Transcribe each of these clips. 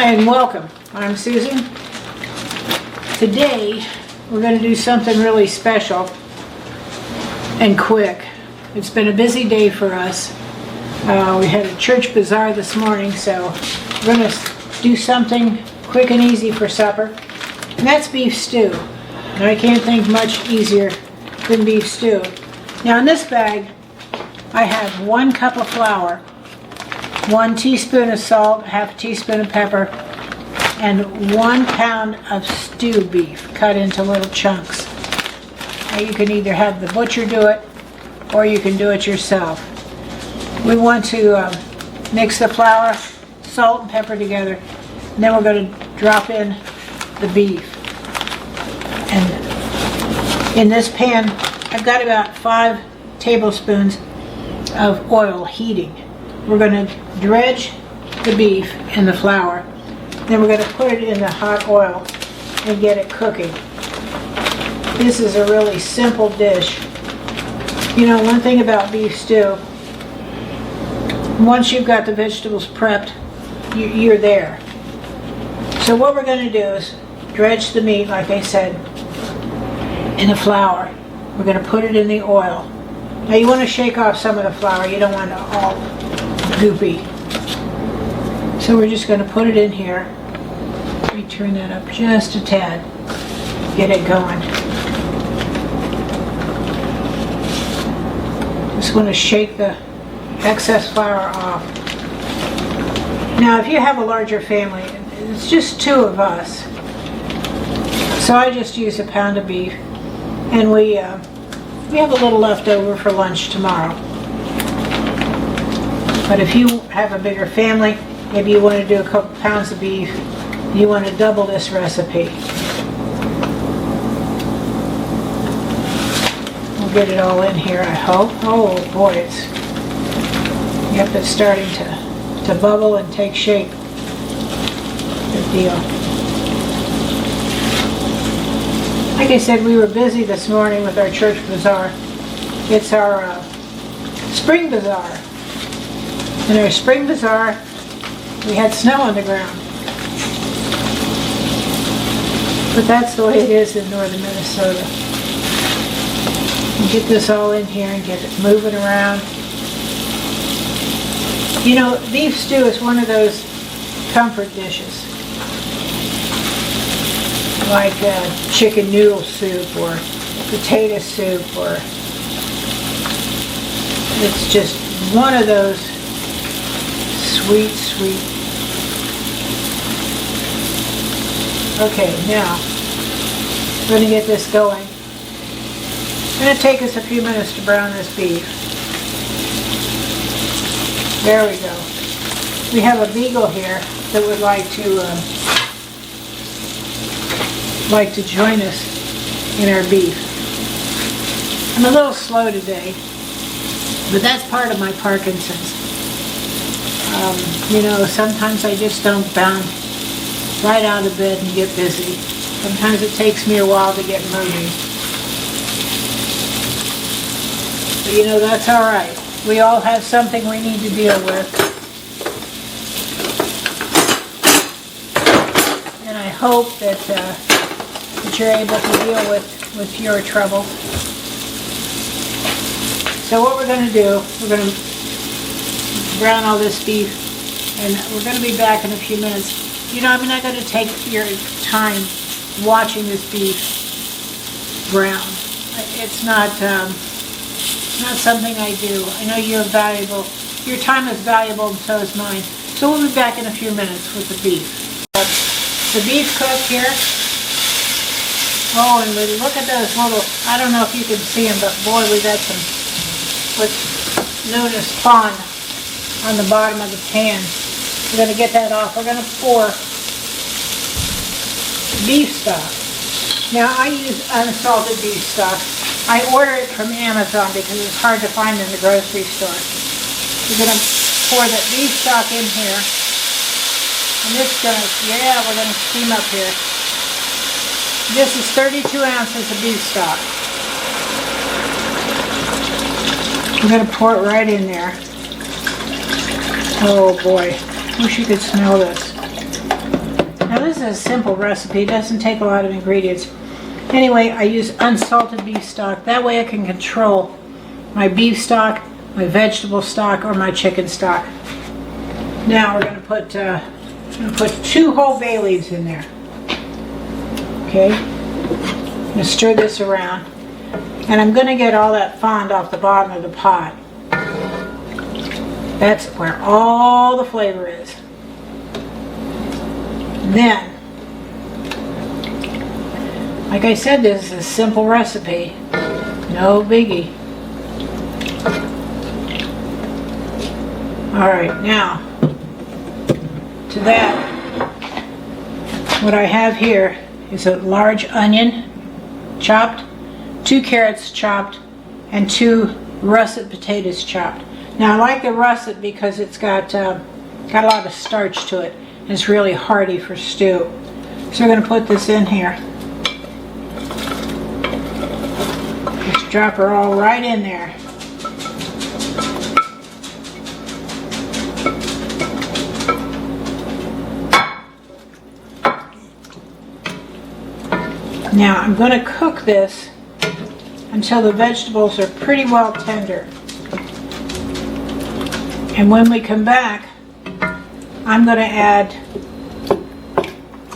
Hi and welcome. I'm Susan. Today we're going to do something really special and quick. It's been a busy day for us. We had a church bazaar this morning, so we're going to do something quick and easy for supper. And that's beef stew. And I can't think much easier than beef stew. Now in this bag I have 1 cup of flour, 1 teaspoon of salt, half a teaspoon of pepper, and 1 pound of stew beef cut into little chunks. Now you can either have the butcher do it or you can do it yourself. We want to mix the flour, salt, and pepper together, and then we're going to drop in the beef. And in this pan I've got about 5 tablespoons of oil heating. We're going to dredge the beef in the flour. Then we're going to put it in the hot oil and get it cooking. This is a really simple dish. You know, one thing about beef stew, once you've got the vegetables prepped, you're there. So what we're going to do is dredge the meat, like I said, in the flour. We're going to put it in the oil. Now you want to shake off some of the flour. You don't want it all goopy. So we're just going to put it in here. Let me turn that up just a tad. Get it going. Just want to shake the excess flour off. Now if you have a larger family, it's just 2 of us. So I just use a pound of beef, and we have a little left over for lunch tomorrow. But if you have a bigger family, maybe you want to do a couple pounds of beef, you want to double this recipe. We'll get it all in here, I hope. Oh boy, it's starting to bubble and take shape. Good deal. Like I said, we were busy this morning with our church bazaar. It's our spring bazaar. In our spring bazaar, we had snow on the ground. But that's the way it is in northern Minnesota. You get this all in here and get it moving around. You know, beef stew is one of those comfort dishes, like chicken noodle soup or potato soup, or it's just one of those sweet. Okay, now we're going to get this going. It's going to take us a few minutes to brown this beef. There we go. We have a beagle here that would like to join us in our beef. I'm a little slow today, but that's part of my Parkinson's. You know, sometimes I just don't bounce right out of bed and get busy. Sometimes it takes me a while to get moving. But you know, that's all right. We all have something we need to deal with. And I hope that you're able to deal with your trouble. So what we're going to do, we're going to brown all this beef, and we're going to be back in a few minutes. You know, I'm not going to take your time watching this beef brown. It's not something I do. I know you're valuable. Your time is valuable, and so is mine. So we'll be back in a few minutes with the beef. The beef cooked here. Oh, and look at those little, I don't know if you can see them, but boy, we've got some what's known as spawn on the bottom of the pan. We're going to get that off. We're going to pour beef stock. Now I use unsalted beef stock. I order it from Amazon because it's hard to find in the grocery store. We're going to pour that beef stock in here. And this is going to, we're going to steam up here. This is 32 ounces of beef stock. We're going to pour it right in there. Oh boy, wish you could smell this. is a simple recipe. It doesn't take a lot of ingredients. Anyway, I use unsalted beef stock. That way I can control my beef stock, my vegetable stock, or my chicken stock. Now we're going to put 2 whole bay leaves in there. Okay, I'm going to stir this around, and I'm going to get all that fond off the bottom of the pot. That's where all the flavor is. Then, like I said, this is a simple recipe, no biggie. Alright, now, to that, what I have here is a large onion chopped, 2 carrots chopped, and 2 russet potatoes chopped. Now I like the russet because it's got a lot of starch to it, and it's really hearty for stew. So we're going to put this in here. Just drop her all right in there. Now I'm going to cook this until the vegetables are pretty well tender. And when we come back, I'm going to add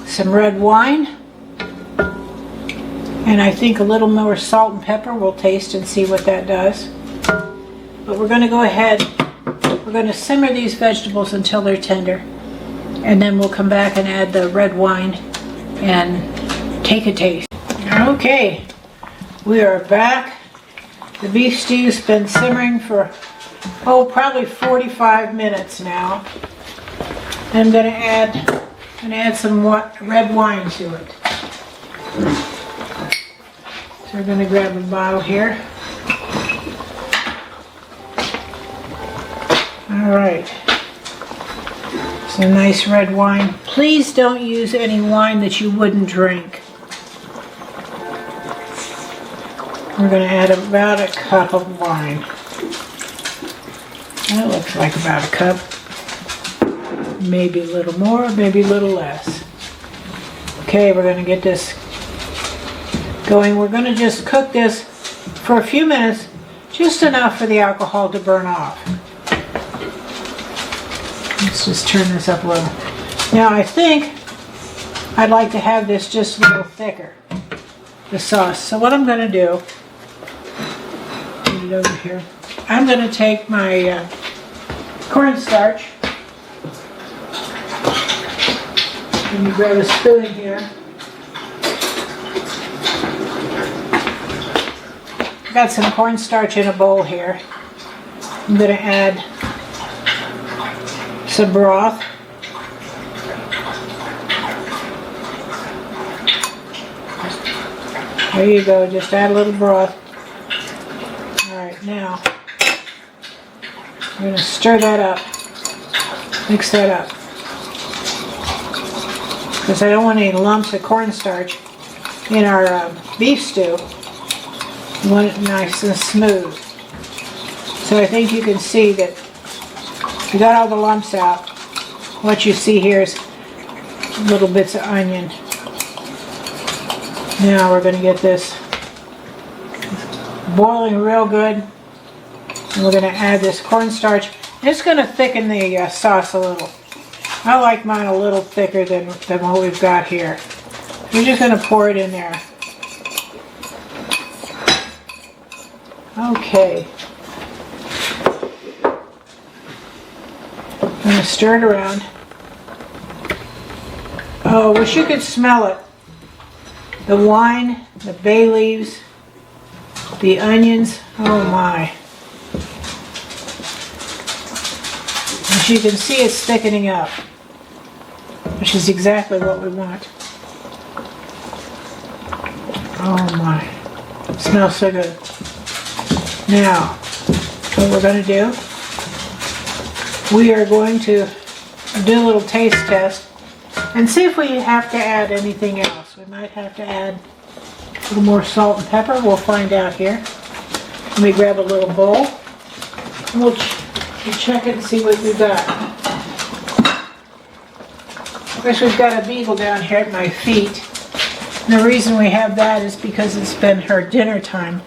some red wine, and I think a little more salt and pepper. We'll taste and see what that does. But we're going to go ahead, we're going to simmer these vegetables until they're tender, and then we'll come back and add the red wine and take a taste. Okay, we are back. The beef stew's been simmering for probably 45 minutes now. And I'm going to add some red wine to it. So we're going to grab a bottle here. All right. Some nice red wine. Please don't use any wine that you wouldn't drink. We're going to add about a cup of wine. That looks like about a cup. Maybe a little more, maybe a little less. Okay, we're going to get this going. We're going to just cook this for a few minutes, just enough for the alcohol to burn off. Let's just turn this up a little. Now I think I'd like to have this just a little thicker, the sauce. So what I'm going to do, put it over here, I'm going to take my cornstarch. Let me grab a spoon here. I've got some cornstarch in a bowl here. I'm going to add some broth. There you go, just add a little broth. Alright, now I'm going to stir that up, mix that up, because I don't want any lumps of cornstarch in our beef stew. We want it nice and smooth. So I think you can see that we got all the lumps out. What you see here is little bits of onion. Now we're going to get this boiling real good. And we're going to add this cornstarch. It's going to thicken the sauce a little. I like mine a little thicker than what we've got here. We're just going to pour it in there. Okay. I'm going to stir it around. Oh, wish you could smell it. The wine, the bay leaves, the onions. Oh my. As you can see, it's thickening up, which is exactly what we want. Oh my. It smells so good. Now, what we're going to do, we are going to do a little taste test and see if we have to add anything else. We might have to add a little more salt and pepper. We'll find out here. Let me grab a little bowl and we'll check it and see what we've got. Of course, we've got a beagle down here at my feet. And the reason we have that is because it's been her dinner time.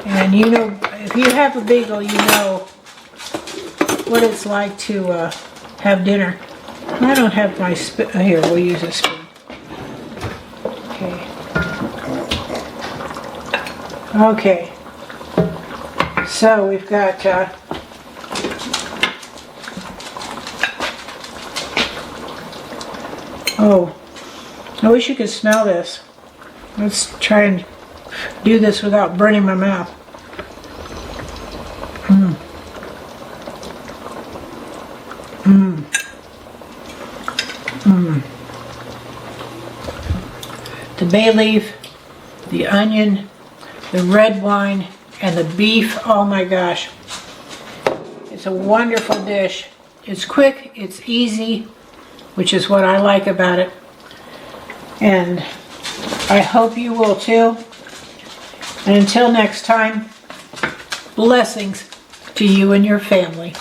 And you know, if you have a beagle, you know what it's like to have dinner. I don't have my spoon. Here, we'll use a spoon. Okay. Okay. So we've got oh, I wish you could smell this. Let's try and do this without burning my mouth. The bay leaf, the onion, the red wine, and the beef. Oh my gosh. It's a wonderful dish. It's quick, it's easy, which is what I like about it. And I hope you will too. And until next time, blessings to you and your family.